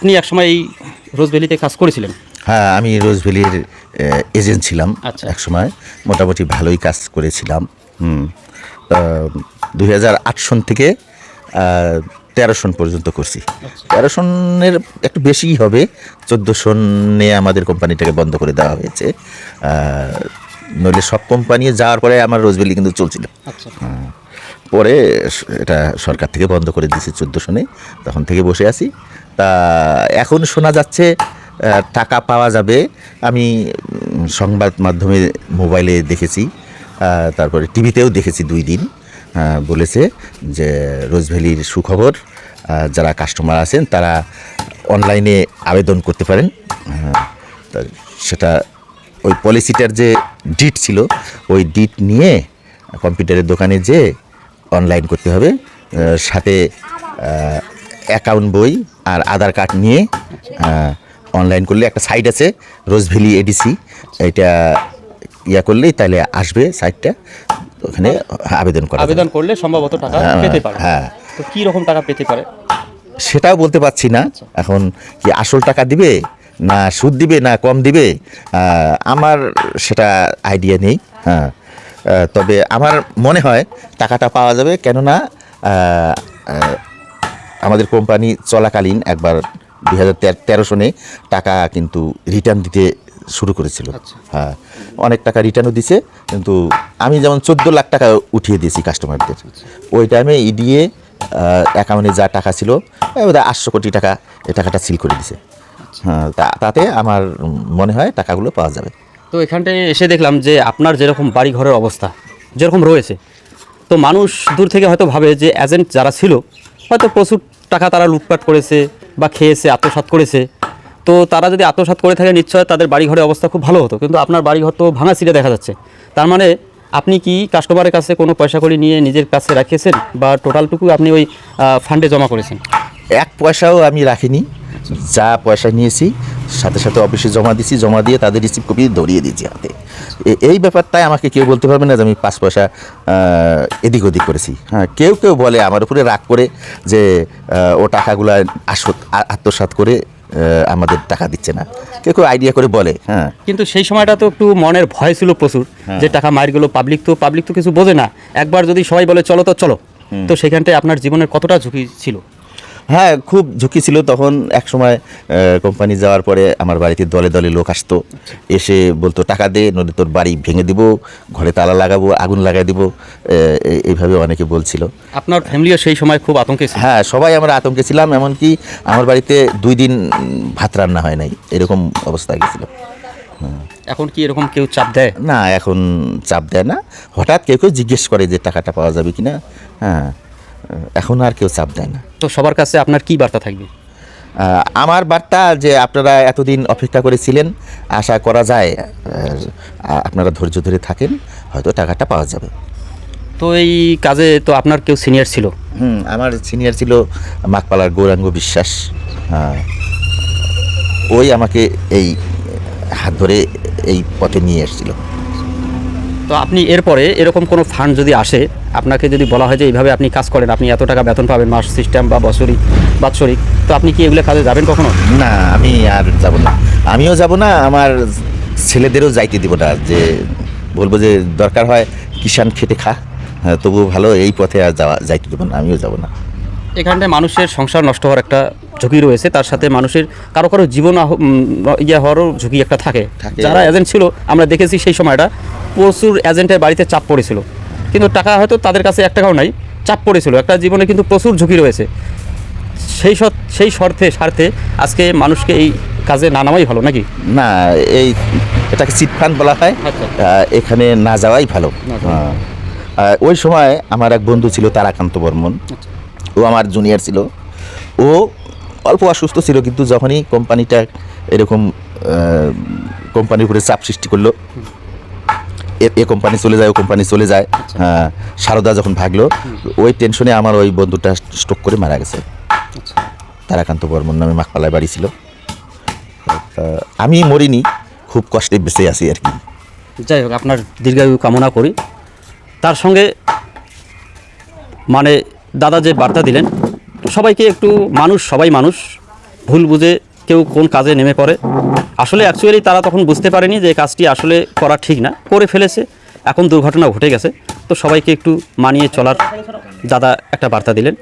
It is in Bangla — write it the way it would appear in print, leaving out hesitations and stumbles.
আপনি একসময় এই রোজভ্যালিতে কাজ করেছিলেন? হ্যাঁ, আমি রোজভ্যালির এজেন্ট ছিলাম। আচ্ছা। একসময় মোটামুটি ভালোই কাজ করেছিলাম। 2008 সন থেকে 13 সন পর্যন্ত করছি। 13 সনের একটু বেশিই হবে, 14 সনে আমাদের কোম্পানিটাকে বন্ধ করে দেওয়া হয়েছে। নইলে সব কোম্পানি যাওয়ার পরে আমার রোজভ্যালি কিন্তু চলছিল। আচ্ছা। পরে এটা সরকার থেকে বন্ধ করে দিয়েছে 14 সনে, তখন থেকে বসে আছি। তা এখন শোনা যাচ্ছে টাকা পাওয়া যাবে। আমি সংবাদ মাধ্যমে মোবাইলে দেখেছি, তারপরে টিভিতেও দেখেছি 2 দিন। বলেছে যে রোজভ্যালির সুখবর, যারা কাস্টমার আছেন তারা অনলাইনে আবেদন করতে পারেন। সেটা ওই পলিসিটার যে ডিট ছিল, ওই ডিট নিয়ে কম্পিউটারের দোকানে যে অনলাইন করতে হবে, সাথে অ্যাকাউন্ট বই আর আধার কার্ড নিয়ে অনলাইন করলে একটা সাইট আছে রোজভ্যালি এডিসি, এটা করলেই তাহলে আসবে সাইটটা, ওখানে আবেদন করলে সম্ভবত টাকা পেতে পারে। হ্যাঁ, তো কী রকম টাকা পেতে পারে সেটাও বলতে পারছি না। এখন কি আসল টাকা দিবে না সুদ দিবে না কম দিবে, আমার সেটা আইডিয়া নেই। হ্যাঁ, তবে আমার মনে হয় টাকাটা পাওয়া যাবে, কেননা আমাদের কোম্পানি চলাকালীন একবার 2013 সনে টাকা কিন্তু রিটার্ন দিতে শুরু করেছিল। হ্যাঁ, অনেক টাকা রিটার্নও দিছে, কিন্তু আমি যেমন 14 লাখ টাকা উঠিয়ে দিয়েছি কাস্টমারদের। ওই টাইমে ইডিএ অ্যাকাউন্টে যা টাকা ছিল 800 কোটি টাকা, এই টাকাটা সিল করে দিছে। হ্যাঁ, তাতে আমার মনে হয় টাকাগুলো পাওয়া যাবে। তো এখানটায় এসে দেখলাম যে আপনার যেরকম বাড়ি ঘরের অবস্থা যেরকম রয়েছে, তো মানুষ দূর থেকে হয়তো ভাবে যে এজেন্ট যারা ছিল হয়তো প্রচুর টাকা তারা লুটপাট করেছে বা খেয়েছে, আত্মসাৎ করেছে। তো তারা যদি আত্মসাৎ করে থাকে নিশ্চয় তাদের বাড়ি ঘরের অবস্থা খুব ভালো হতো, কিন্তু আপনার বাড়ি ঘর তো ভাঙা ছিঁড়ে দেখা যাচ্ছে। তার মানে আপনি কি কাস্টমারের কাছে কোনো পয়সা কড়ি নিয়ে নিজের কাছে রাখিয়েছেন, বা টোটালটুকু আপনি ওই ফান্ডে জমা করেছেন? 1 পয়সাও আমি রাখিনি। যা পয়সা নিয়েছি সাথে সাথে অফিসে জমা দিয়েছি, জমা দিয়ে তাদের রিসিভ কপি ধরিয়ে দিয়েছি হাতে। এই ব্যাপারটাই আমাকে কেউ বলতে পারবে না যে আমি 5 পয়সা এদিক ওদিক করেছি। হ্যাঁ, কেউ বলে আমার উপরে রাগ করে যে ও টাকাগুলো আত্মসাৎ করে আমাদের টাকা দিচ্ছে না, কেউ আইডিয়া করে বলে। হ্যাঁ, কিন্তু সেই সময়টা তো একটু মনের ভয় ছিল প্রচুর, যে টাকা মার গেল, পাবলিক তো কিছু বোঝে না। একবার যদি সবাই বলে চলো তো চলো, তো সেখানটায় আপনার জীবনের কতটা ঝুঁকি ছিল? হ্যাঁ, খুব ঝুঁকি ছিল। তখন এক সময় কোম্পানি যাওয়ার পরে আমার বাড়িতে দলে দলে লোক আসতো, এসে বলতো টাকা দে নইলে তোর বাড়ি ভেঙে দিব, ঘরে তালা লাগাবো, আগুন লাগাই দিব, এইভাবে অনেকে বলছিল। আপনার ফ্যামিলিও সেই সময় খুব আতঙ্কে ছিল? হ্যাঁ, সবাই আমরা আতঙ্কে ছিলাম, এমনকি আমার বাড়িতে 2 দিন ভাত রান্না হয় নাই, এরকম অবস্থা গেছিল। এখন কি এরকম কেউ চাপ দেয়? না, এখন চাপ দেয় না। হঠাৎ কেউ জিজ্ঞেস করে যে টাকাটা পাওয়া যাবে কিনা। হ্যাঁ, এখন আর কেউ চাপ দেয় না। তো সবার কাছে আপনার কি বার্তা থাকবে? আমার বার্তা যে আপনারা এতদিন অপেক্ষা করেছিলেন, আশা করা যায় আপনারা ধৈর্য ধরে থাকেন, হয়তো টাকাটা পাওয়া যাবে। তো এই কাজে তো আপনার কেউ সিনিয়র ছিল? আমার সিনিয়র ছিল মাকপালার গৌরাঙ্গ বিশ্বাস। ওই আমাকে এই হাত ধরে এই পথে নিয়ে এসেছিল। তো আপনি এরপরে এরকম কোনো ফান্ড যদি আসে, আপনাকে যদি বলা হয় যে এইভাবে আপনি কাজ করেন, আপনি এত টাকা বেতন পাবেন মাস সিস্টেম বা বাৎসরিক, তো আপনি কি এগুলো কাজে যাবেন কখনো? না, আমি আর যাব না। আমিও যাব না, আমার ছেলেদেরও যাইতে দিব না। যে বলবো যে দরকার হয় কিষাণ খেটে খা, হ্যাঁ, তবুও ভালো, এই পথে আর যাইতে দেবো না, আমিও যাব না। এখানটায় মানুষের সংসার নষ্ট হওয়ার একটা ঝুঁকি রয়েছে, তার সাথে মানুষের কারো জীবন হওয়ারও ঝুঁকি একটা থাকে। যারা এজেন্ট ছিল আমরা দেখেছি সেই সময়টা প্রচুর এজেন্টের বাড়িতে চাপ পড়েছিল, কিন্তু টাকা হয়তো তাদের কাছে 1 টাকাও নাই, চাপ পড়েছিল একটা জীবনে, কিন্তু প্রচুর ঝুঁকি রয়েছে। সেই স্বার্থে আজকে মানুষকে এই কাজে না নামাই ভালো নাকি? না, এটাকে চিটফান্ড বলা হয়। এখানে না যাওয়াই ভালো। ওই সময় আমার এক বন্ধু ছিল তারাকান্ত বর্মন, ও আমার জুনিয়র ছিল। ও অল্প অসুস্থ ছিল, কিন্তু যখনই কোম্পানিটা এরকম কোম্পানির উপরে চাপ সৃষ্টি করলো, এ কোম্পানি চলে যায়, ও কোম্পানি চলে যায়, সারদা যখন ভাগলো, ওই টেনশনে আমার ওই বন্ধুটা স্ট্রোক করে মারা গেছে। তারাকান্ত বর্মন নামে মাকপালায় বাড়ি ছিল। আমি মরিনি, খুব কষ্টে বেঁচে আছি আর কি। যাই হোক, আপনার দীর্ঘায়ু কামনা করি। তার সঙ্গে মানে দাদা যে বার্তা দিলেন, সবাইকে একটু সবাই মানুষ, ভুল বুঝে কেউ কোন কাজে নেমে পড়ে। আসলে অ্যাকচুয়ালি তারা তখন বুঝতে পারেনি যে এই কাজটি আসলে করা ঠিক না, করে ফেলেছে, এখন দুর্ঘটনা ঘটে গেছে। তো সবাইকে একটু মানিয়ে চলার দাদা একটা বার্তা দিলেন।